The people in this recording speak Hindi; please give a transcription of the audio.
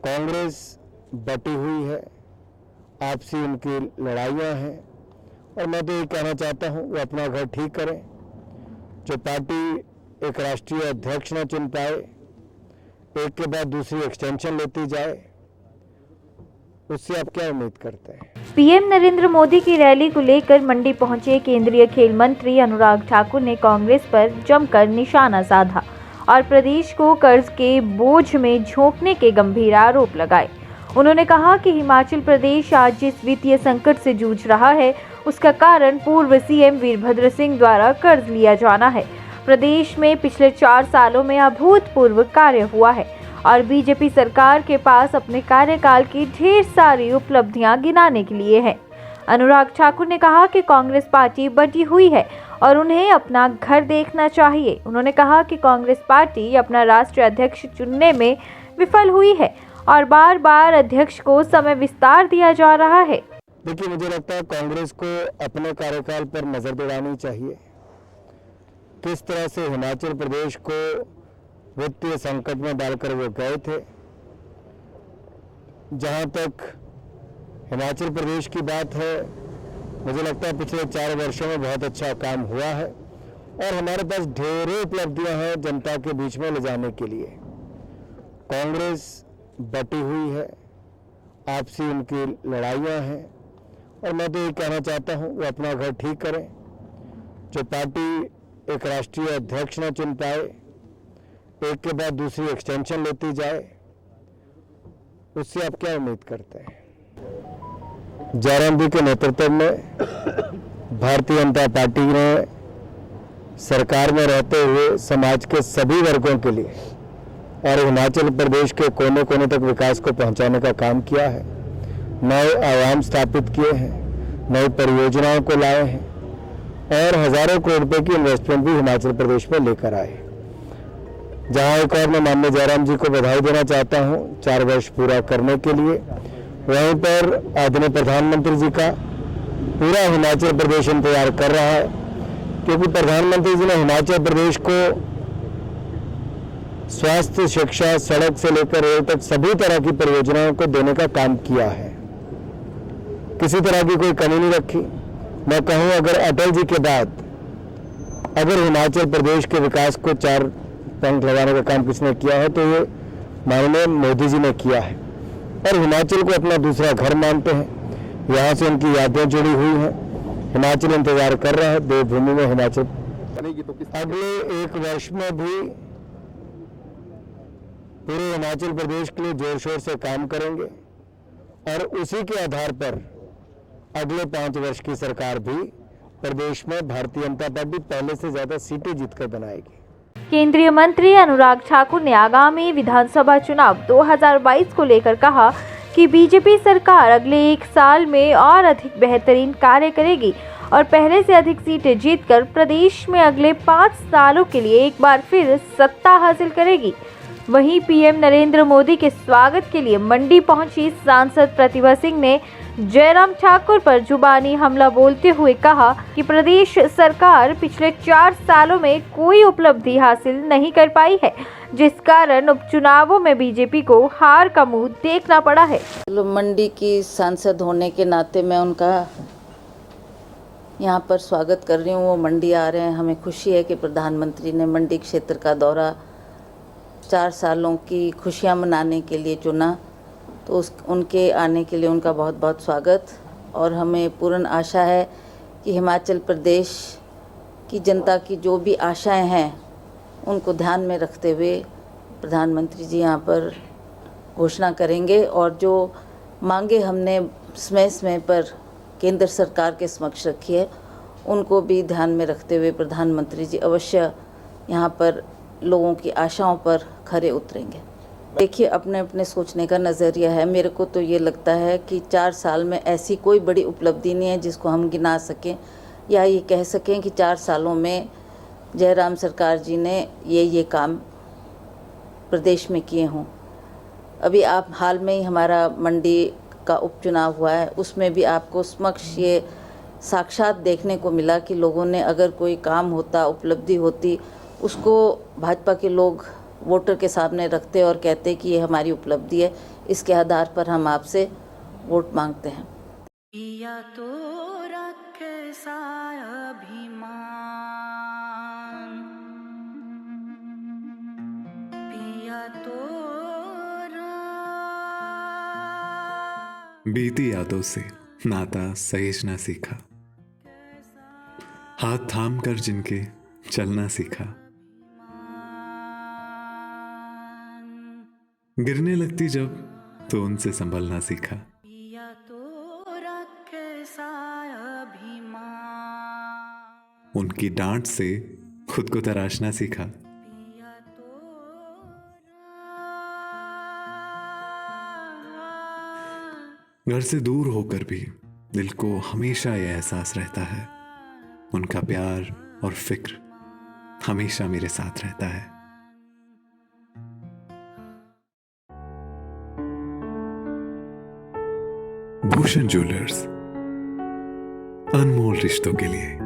कांग्रेस बटी हुई है, आपसी उनकी लड़ाइयां हैं और मैं तो ये कहना चाहता हूं वो अपना घर ठीक करें। जो पार्टी एक राष्ट्रीय अध्यक्ष न चुन पाए, एक के बाद दूसरी एक्सटेंशन लेती जाए, उससे आप क्या उम्मीद करते हैं? पीएम नरेंद्र मोदी की रैली को लेकर मंडी पहुंचे केंद्रीय खेल मंत्री अनुराग ठाकुर ने कांग्रेस पर जमकर निशाना साधा और प्रदेश को कर्ज के बोझ में झोंकने के गंभीर आरोप लगाए। उन्होंने कहा कि हिमाचल प्रदेश आज जिस वित्तीय संकट से जूझ रहा है, उसका कारण पूर्व सीएम वीरभद्र सिंह द्वारा कर्ज लिया जाना है। प्रदेश में पिछले 4 सालों में अभूतपूर्व कार्य हुआ है और बीजेपी सरकार के पास अपने कार्यकाल की ढेर सारी उपलब्धियां गिनाने के लिए है। अनुराग ठाकुर ने कहा कि कांग्रेस पार्टी बटी हुई है और उन्हें अपना घर देखना चाहिए। उन्होंने कहा कि कांग्रेस पार्टी अपना राष्ट्रीय अध्यक्ष चुनने में विफल हुई है और बार बार अध्यक्ष को समय विस्तार दिया जा रहा है। देखिए, मुझे लगता है कांग्रेस को अपने कार्यकाल पर नजर दौड़ानी चाहिए। किस तरह से हिमाचल प्रदेश को वित्तीय संकट में डालकर वो गए थे। जहां तक हिमाचल प्रदेश की बात है, मुझे लगता है पिछले 4 वर्षों में बहुत अच्छा काम हुआ है और हमारे पास ढेरों उपलब्धियां हैं जनता के बीच में ले जाने के लिए। कांग्रेस बटी हुई है, आपसी उनकी लड़ाइयां हैं और मैं तो ये कहना चाहता हूं वो अपना घर ठीक करें। जो पार्टी एक राष्ट्रीय अध्यक्ष न चुन पाए, एक के बाद दूसरी एक्सटेंशन लेती जाए, उससे आप क्या उम्मीद करते हैं? जयराम जी के नेतृत्व में भारतीय जनता पार्टी ने सरकार में रहते हुए समाज के सभी वर्गों के लिए और हिमाचल प्रदेश के कोने कोने तक विकास को पहुंचाने का काम किया है। नए आयाम स्थापित किए हैं, नई परियोजनाओं को लाए हैं और हजारों करोड़ रुपए की इन्वेस्टमेंट भी हिमाचल प्रदेश में लेकर आए। जहां एक और मैं माननीय जयराम जी को बधाई देना चाहता हूं 4 वर्ष पूरा करने के लिए, वहीं पर आदरणीय प्रधानमंत्री जी का पूरा हिमाचल प्रदेश इंतजार कर रहा है, क्योंकि प्रधानमंत्री जी ने हिमाचल प्रदेश को स्वास्थ्य, शिक्षा, सड़क से लेकर रेल तक सभी तरह की परियोजनाओं को देने का काम किया है। किसी तरह की कोई कमी नहीं रखी। मैं कहूं, अगर अटल जी के बाद अगर हिमाचल प्रदेश के विकास को 4 पंख लगाने का काम किसने किया है तो ये माननीय मोदी जी ने किया है और हिमाचल को अपना दूसरा घर मानते हैं। यहाँ से उनकी यादें जुड़ी हुई हैं। हिमाचल इंतजार कर रहा है, देवभूमि में हिमाचल अगले 1 वर्ष में भी पूरे हिमाचल प्रदेश के लिए जोर शोर से काम करेंगे और उसी के आधार पर अगले 5 वर्ष की सरकार भी प्रदेश में भारतीय जनता पार्टी पहले से ज्यादा सीटें जीतकर बनाएगी। केंद्रीय मंत्री अनुराग ठाकुर ने आगामी विधानसभा चुनाव 2022 को लेकर कहा कि बीजेपी सरकार अगले 1 साल में और अधिक बेहतरीन कार्य करेगी और पहले से अधिक सीटें जीतकर प्रदेश में अगले 5 सालों के लिए एक बार फिर सत्ता हासिल करेगी। वहीं पीएम नरेंद्र मोदी के स्वागत के लिए मंडी पहुंची सांसद प्रतिभा सिंह ने जयराम ठाकुर पर जुबानी हमला बोलते हुए कहा कि प्रदेश सरकार पिछले 4 सालों में कोई उपलब्धि हासिल नहीं कर पाई है, जिस कारण उपचुनावों में बीजेपी को हार का मुंह देखना पड़ा है। मंडी की सांसद होने के नाते मैं उनका यहाँ पर स्वागत कर रही हूँ। वो मंडी आ रहे हैं, हमें खुशी है कि प्रधानमंत्री ने मंडी क्षेत्र का दौरा 4 सालों की खुशियाँ मनाने के लिए चुना, तो उनके आने के लिए उनका बहुत बहुत स्वागत। और हमें पूर्ण आशा है कि हिमाचल प्रदेश की जनता की जो भी आशाएं हैं उनको ध्यान में रखते हुए प्रधानमंत्री जी यहाँ पर घोषणा करेंगे और जो मांगे हमने समय समय पर केंद्र सरकार के समक्ष रखी है उनको भी ध्यान में रखते हुए प्रधानमंत्री जी अवश्य यहाँ पर लोगों की आशाओं पर खरे उतरेंगे। देखिए, अपने अपने सोचने का नज़रिया है। मेरे को तो ये लगता है कि 4 साल में ऐसी कोई बड़ी उपलब्धि नहीं है जिसको हम गिना सकें या ये कह सकें कि 4 सालों में जयराम सरकार जी ने ये काम प्रदेश में किए हों। अभी आप हाल में ही हमारा मंडी का उपचुनाव हुआ है, उसमें भी आपको समक्ष ये साक्षात देखने को मिला कि लोगों ने अगर कोई काम होता, उपलब्धि होती, उसको भाजपा के लोग वोटर के सामने रखते और कहते कि ये हमारी उपलब्धि है, इसके आधार पर हम आपसे वोट मांगते हैं। पिया तो रखे सा अभिमान, पिया तो बीती यादों से नाता सहेजना सीखा, हाथ थाम कर जिनके चलना सीखा, गिरने लगती जब तो उनसे संभलना सीखा। पिया तो रखे सा अभिमान, उनकी डांट से खुद को तराशना सीखा। पिया तो घर से दूर होकर भी दिल को हमेशा यह एहसास रहता है, उनका प्यार और फिक्र हमेशा मेरे साथ रहता है। भूषण ज्वेलर्स, अनमोल रिश्तों के लिए।